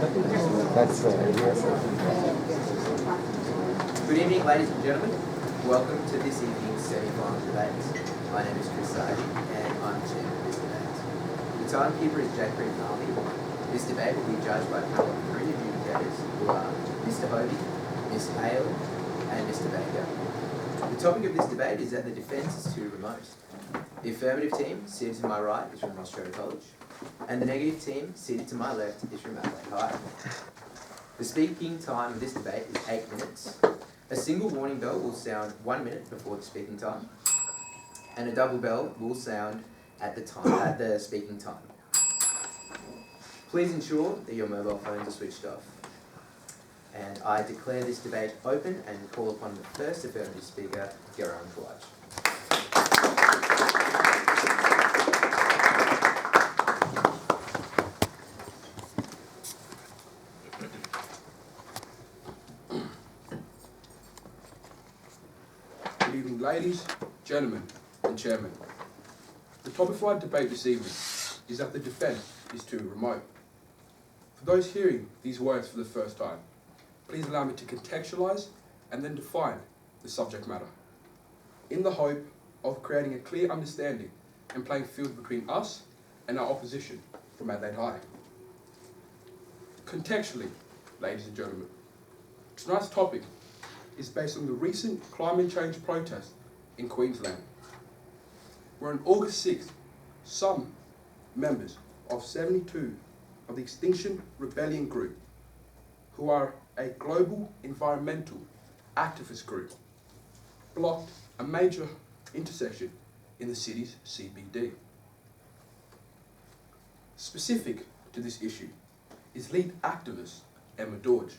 That's yes. Good evening, ladies and gentlemen. Welcome to this evening's semi-final debate. My name is Chris Sardi, and I'm the chairman of this debate. The timekeeper is Jack Green-Harley. This debate will be judged by a panel of three adjudicators who are Mr. Hovey, Ms. Hale, and Mr. Baker. The topic of this debate is that the defence is too remote. The affirmative team, seated to my right, is from Ross Schroeder College, and the negative team, seated to my left, is from Adelaide High. The speaking time of this debate is 8 minutes. A single warning bell will sound 1 minute before the speaking time, and a double bell will sound at the speaking time. Please ensure that your mobile phones are switched off. And I declare this debate open and call upon the first affirmative speaker, Geraint Kawaj. Good evening, ladies, gentlemen, and chairman. The topic for our debate this evening is that the defence is too remote. For those hearing these words for the first time, please allow me to contextualise and then define the subject matter, in the hope of creating a clear understanding and playing field between us and our opposition from Adelaide High. Contextually, ladies and gentlemen, tonight's topic is based on the recent climate change protest in Queensland, where on August 6th, some members of 72 of the Extinction Rebellion group, who are a global environmental activist group, blocked a major intersection in the city's CBD. Specific to this issue is lead activist Emma Dorge,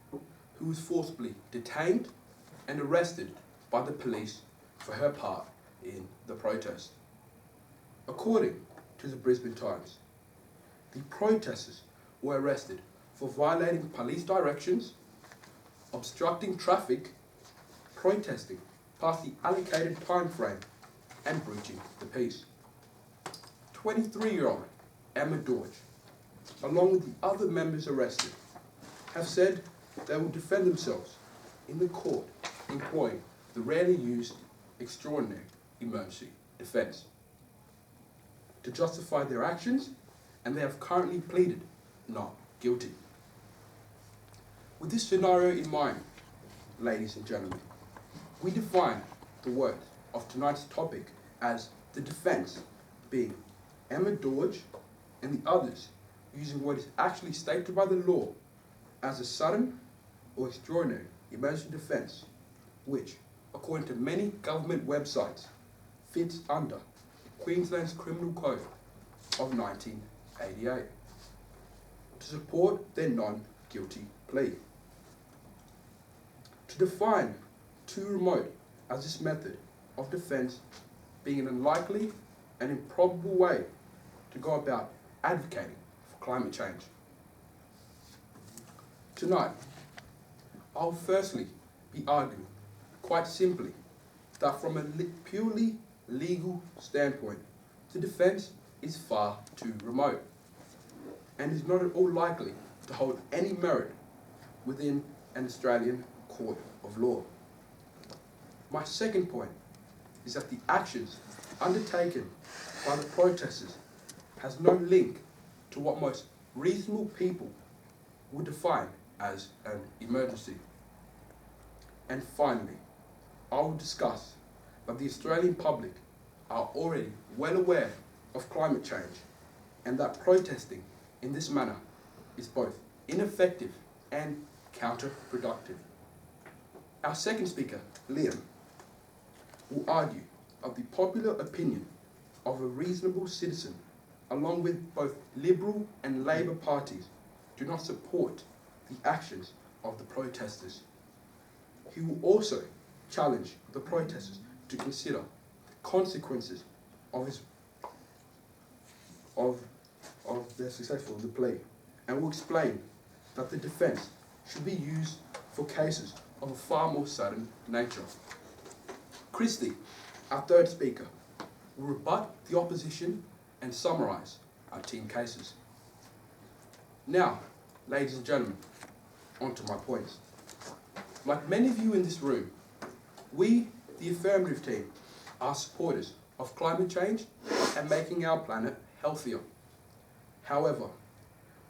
who was forcibly detained and arrested by the police for her part in the protest. According to the Brisbane Times, the protesters were arrested for violating police directions, obstructing traffic, protesting past the allocated time frame, and breaching the peace. 23-year-old Emma Dorge, along with the other members arrested, have said they will defend themselves in the court employing the rarely used extraordinary emergency defence to justify their actions, and they have currently pleaded not guilty. With this scenario in mind, ladies and gentlemen, we define the words of tonight's topic as the defence being Emma Dorge and the others using what is actually stated by the law as a sudden or extraordinary emergency defence, which, according to many government websites, fits under Queensland's Criminal Code of 1988 to support their non-guilty plea. To define too remote as this method of defence being an unlikely and improbable way to go about advocating for climate change. Tonight, I'll firstly be arguing quite simply that from a purely legal standpoint, the defence is far too remote and is not at all likely to hold any merit within an Australian court of law. My second point is that the actions undertaken by the protesters has no link to what most reasonable people would define as an emergency. And finally, I will discuss that the Australian public are already well aware of climate change and that protesting in this manner is both ineffective and counterproductive. Our second speaker, Liam, will argue of the popular opinion of a reasonable citizen, along with both Liberal and Labor parties, do not support the actions of the protesters. He will also challenge the protesters to consider the consequences of their successful plea, and will explain that the defence should be used for cases of a far more sudden nature. Christie, our third speaker, will rebut the opposition and summarise our team cases. Now, Ladies and gentlemen, on to my points. Like many of you in this room, we, the affirmative team, are supporters of climate change and making our planet healthier. However,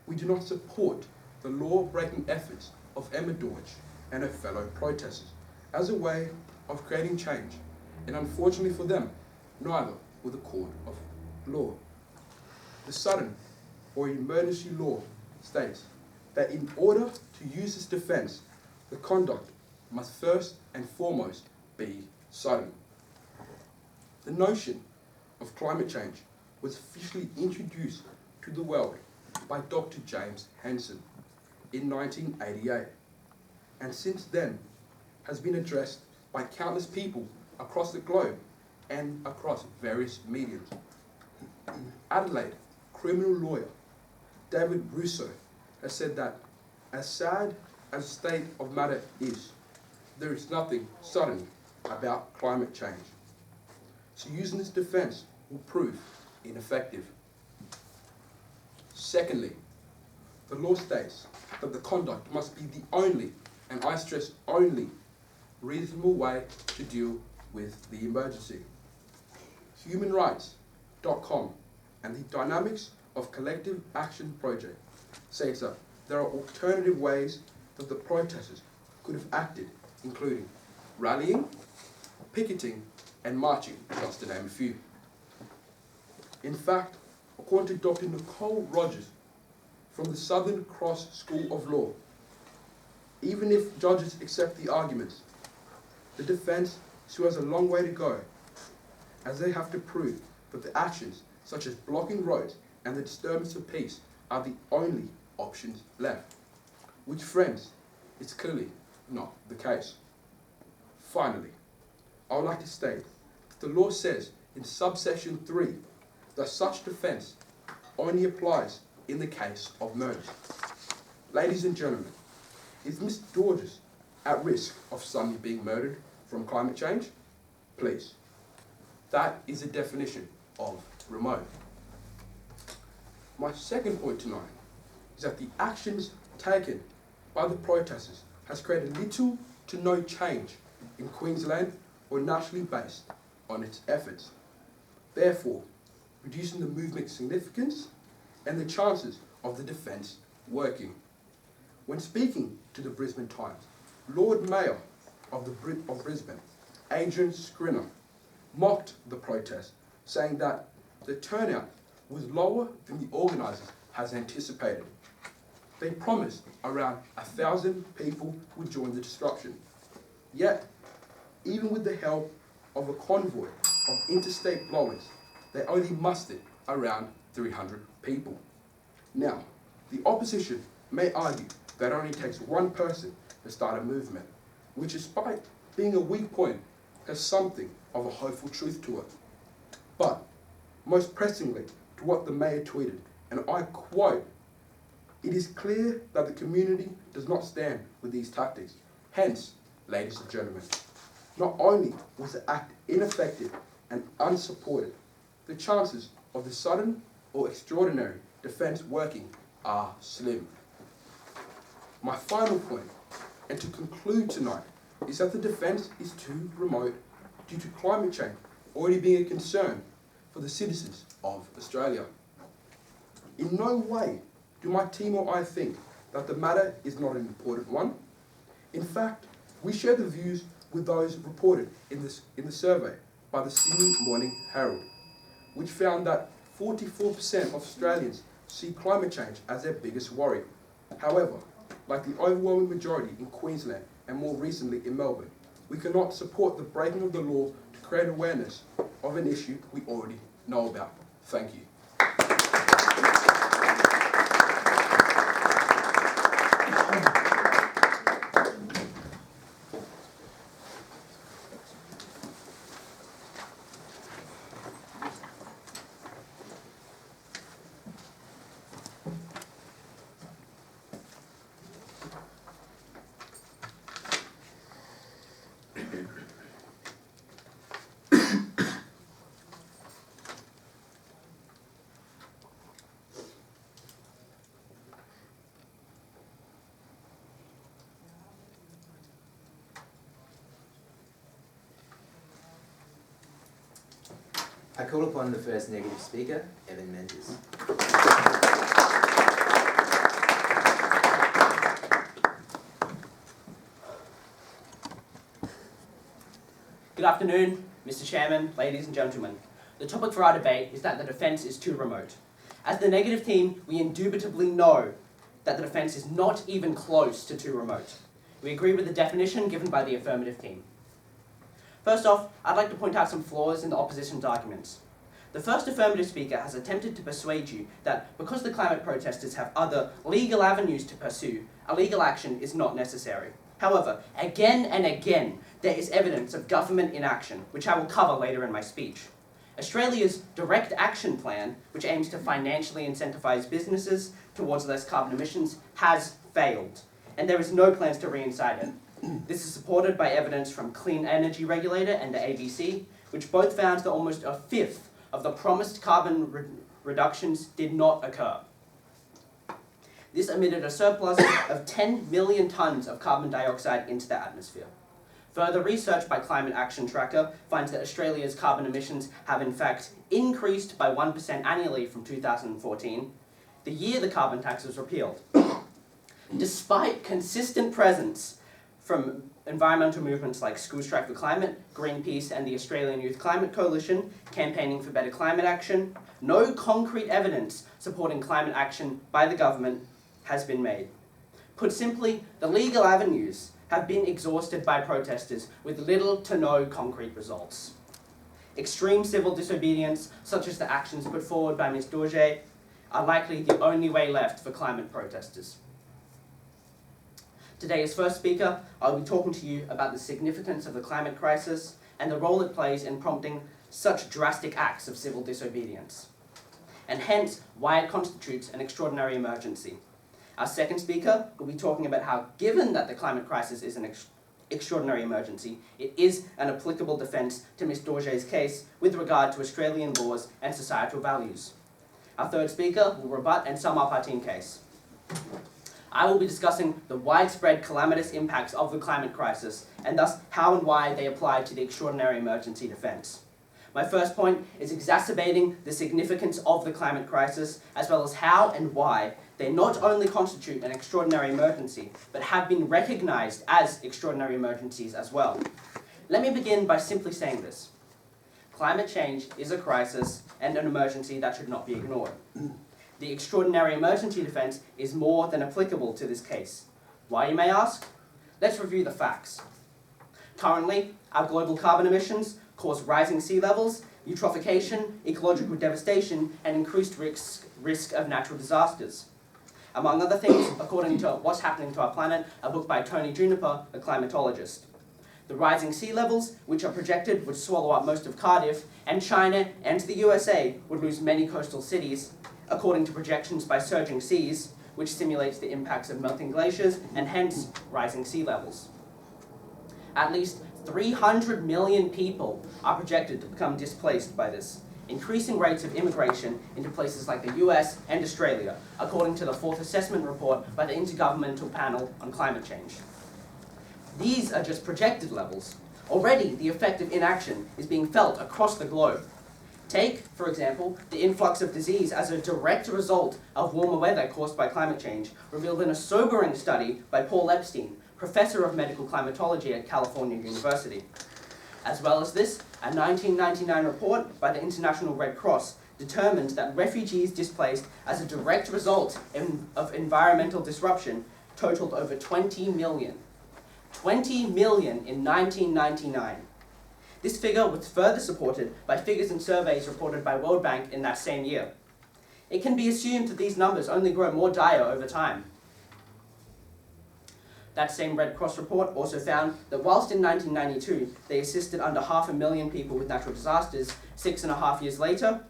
we do not support the law-breaking efforts of Emma Dortch and her fellow protesters as a way of creating change, and unfortunately for them, neither will the court of law. The sudden or emergency law states that in order to use this defence, the conduct must first and foremost be sudden. The notion of climate change was officially introduced to the world by Dr. James Hansen in 1988, and since then has been addressed by countless people across the globe and across various mediums. Adelaide criminal lawyer David Russo has said that as sad as the state of matter is, there is nothing sudden about climate change. So using this defence will prove ineffective. Secondly, the law states that the conduct must be the only, and I stress only, reasonable way to deal with the emergency. HumanRights.com and the Dynamics of Collective Action Project states that there are alternative ways that the protesters could have acted, including rallying, picketing, and marching, just to name a few. In fact, according to Dr. Nicole Rogers from the Southern Cross School of Law, even if judges accept the arguments, the defence still has a long way to go, as they have to prove that the actions such as blocking roads and the disturbance of peace are the only options left, which, friends, is clearly not the case. Finally, I would like to state that the law says in subsection 3 that such defence only applies in the case of murders. Ladies and gentlemen, is Ms. Dortch at risk of suddenly being murdered from climate change? Please. That is the definition of remote. My second point tonight is that the actions taken by the protesters has created little to no change in Queensland or nationally based on its efforts, therefore reducing the movement's significance and the chances of the defence working. When speaking to the Brisbane Times, Lord Mayor of Brisbane, Adrian Skrinner, mocked the protest, saying that the turnout was lower than the organisers has anticipated. They promised around 1,000 people would join the disruption. Yet, even with the help of a convoy of interstate blowers, they only mustered around 300 people. Now, the opposition may argue that it only takes one person to start a movement, which, despite being a weak point, has something of a hopeful truth to it. But, most pressingly, to what the mayor tweeted, and I quote, "It is clear that the community does not stand with these tactics. Hence, ladies and gentlemen, not only was the act ineffective and unsupported, the chances of the sudden or extraordinary defence working are slim." My final point, and to conclude tonight, is that the defence is too remote due to climate change already being a concern for the citizens of Australia. In no way do my team or I think that the matter is not an important one. In fact, we share the views with those reported in the survey by the Sydney Morning Herald, which found that 44% of Australians see climate change as their biggest worry. However, like the overwhelming majority in Queensland and more recently in Melbourne, we cannot support the breaking of the law to create awareness of an issue we already know about. Thank you. I call upon the first negative speaker, Evan Menzies. Good afternoon, Mr. Chairman, ladies and gentlemen. The topic for our debate is that the defence is too remote. As the negative team, we indubitably know that the defence is not even close to too remote. We agree with the definition given by the affirmative team. First off, I'd like to point out some flaws in the opposition's arguments. The first affirmative speaker has attempted to persuade you that because the climate protesters have other legal avenues to pursue, a legal action is not necessary. However, again and again, there is evidence of government inaction, which I will cover later in my speech. Australia's Direct Action Plan, which aims to financially incentivise businesses towards less carbon emissions, has failed, and there is no plans to reincite it. This is supported by evidence from Clean Energy Regulator and the ABC, which both found that almost a fifth of the promised carbon reductions did not occur. This emitted a surplus of 10 million tonnes of carbon dioxide into the atmosphere. Further research by Climate Action Tracker finds that Australia's carbon emissions have in fact increased by 1% annually from 2014, the year the carbon tax was repealed. Despite consistent presence from environmental movements like School Strike for Climate, Greenpeace and the Australian Youth Climate Coalition campaigning for better climate action, no concrete evidence supporting climate action by the government has been made. Put simply, the legal avenues have been exhausted by protesters with little to no concrete results. Extreme civil disobedience, such as the actions put forward by Ms. Dorje, are likely the only way left for climate protesters. Today's first speaker, I'll be talking to you about the significance of the climate crisis and the role it plays in prompting such drastic acts of civil disobedience, and hence why it constitutes an extraordinary emergency. Our second speaker will be talking about how, given that the climate crisis is an extraordinary emergency, it is an applicable defence to Ms. Dorje's case with regard to Australian laws and societal values. Our third speaker will rebut and sum up our team case. I will be discussing the widespread calamitous impacts of the climate crisis, and thus how and why they apply to the extraordinary emergency defence. My first point is exacerbating the significance of the climate crisis, as well as how and why they not only constitute an extraordinary emergency, but have been recognised as extraordinary emergencies as well. Let me begin by simply saying this. Climate change is a crisis and an emergency that should not be ignored. The extraordinary emergency defence is more than applicable to this case. Why, you may ask? Let's review the facts. Currently, our global carbon emissions cause rising sea levels, eutrophication, ecological devastation, and increased risk of natural disasters. Among other things, according to What's Happening to Our Planet, a book by Tony Juniper, a climatologist. The rising sea levels, which are projected would swallow up most of Cardiff, and China and the USA would lose many coastal cities, according to projections by Surging Seas, which simulates the impacts of melting glaciers and hence rising sea levels. At least 300 million people are projected to become displaced by this, increasing rates of immigration into places like the US and Australia, according to the fourth assessment report by the Intergovernmental Panel on Climate Change. These are just projected levels. Already, the effect of inaction is being felt across the globe. Take, for example, the influx of disease as a direct result of warmer weather caused by climate change, revealed in a sobering study by Paul Epstein, Professor of Medical Climatology at California University. As well as this, a 1999 report by the International Red Cross determined that refugees displaced as a direct result of environmental disruption totaled over 20 million. 20 million in 1999. This figure was further supported by figures and surveys reported by World Bank in that same year. It can be assumed that these numbers only grow more dire over time. That same Red Cross report also found that whilst in 1992 they assisted under 500,000 people with natural disasters, 6.5 years later,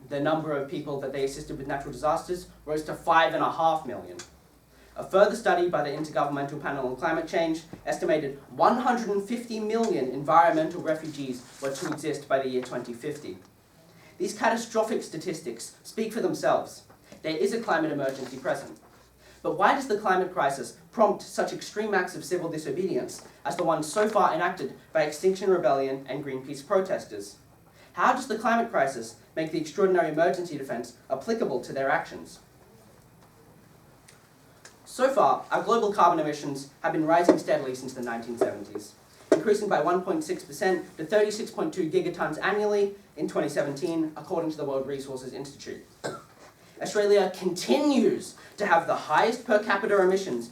the number of people that they assisted with natural disasters rose to 5.5 million. A further study by the Intergovernmental Panel on Climate Change estimated 150 million environmental refugees were to exist by the year 2050. These catastrophic statistics speak for themselves. There is a climate emergency present. But why does the climate crisis prompt such extreme acts of civil disobedience as the ones so far enacted by Extinction Rebellion and Greenpeace protesters? How does the climate crisis make the extraordinary emergency defence applicable to their actions? So far, our global carbon emissions have been rising steadily since the 1970s, increasing by 1.6% to 36.2 gigatons annually in 2017, according to the World Resources Institute. Australia continues to have the highest per capita emissions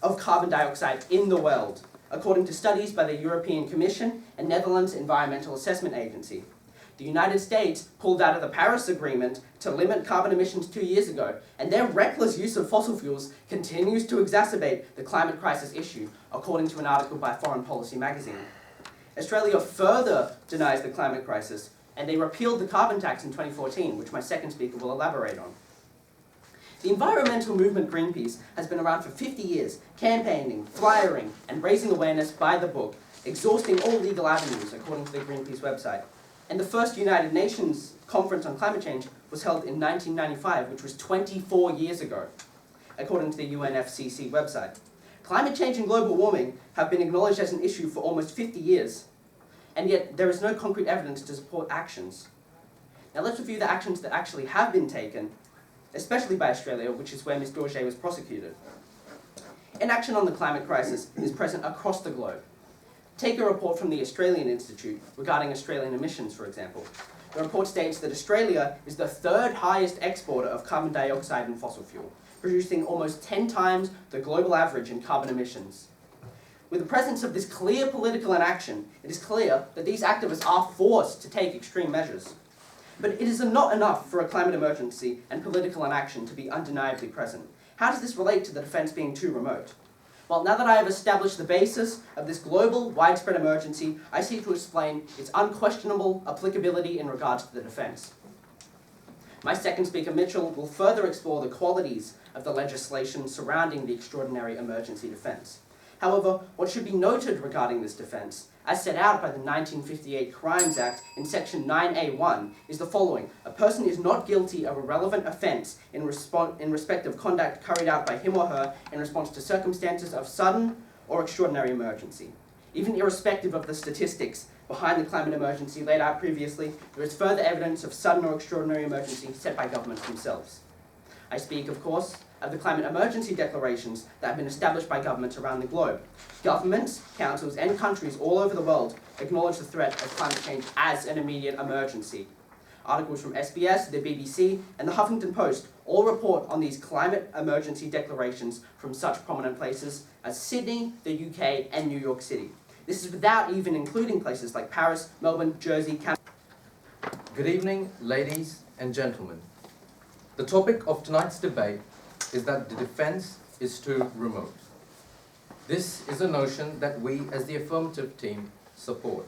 of carbon dioxide in the world, according to studies by the European Commission and Netherlands Environmental Assessment Agency. The United States pulled out of the Paris Agreement to limit carbon emissions 2 years ago, and their reckless use of fossil fuels continues to exacerbate the climate crisis issue, according to an article by Foreign Policy magazine. Australia further denies the climate crisis, and they repealed the carbon tax in 2014, which my second speaker will elaborate on. The environmental movement Greenpeace has been around for 50 years, campaigning, flyering, and raising awareness by the book, exhausting all legal avenues, according to the Greenpeace website. And the first United Nations Conference on Climate Change was held in 1995, which was 24 years ago, according to the UNFCCC website. Climate change and global warming have been acknowledged as an issue for almost 50 years, and yet there is no concrete evidence to support actions. Now let's review the actions that actually have been taken, especially by Australia, which is where Ms. Dorje was prosecuted. Inaction on the climate crisis is present across the globe. Take a report from the Australian Institute regarding Australian emissions, for example. The report states that Australia is the third highest exporter of carbon dioxide and fossil fuel, producing almost 10 times the global average in carbon emissions. With the presence of this clear political inaction, it is clear that these activists are forced to take extreme measures. But it is not enough for a climate emergency and political inaction to be undeniably present. How does this relate to the defence being too remote? Well, now that I have established the basis of this global, widespread emergency, I seek to explain its unquestionable applicability in regards to the defence. My second speaker, Mitchell, will further explore the qualities of the legislation surrounding the extraordinary emergency defence. However, what should be noted regarding this defence, as set out by the 1958 Crimes Act in Section 9A1, is the following. A person is not guilty of a relevant offence in respect of conduct carried out by him or her in response to circumstances of sudden or extraordinary emergency. Even irrespective of the statistics behind the climate emergency laid out previously, there is further evidence of sudden or extraordinary emergency set by governments themselves. I speak, of course, of the climate emergency declarations that have been established by governments around the globe. Governments, councils, and countries all over the world acknowledge the threat of climate change as an immediate emergency. Articles from SBS, the BBC, and the Huffington Post all report on these climate emergency declarations from such prominent places as Sydney, the UK, and New York City. This is without even including places like Paris, Melbourne, Jersey, Canada. Good evening, ladies and gentlemen. The topic of tonight's debate is that the defence is too remote. This is a notion that we as the affirmative team support.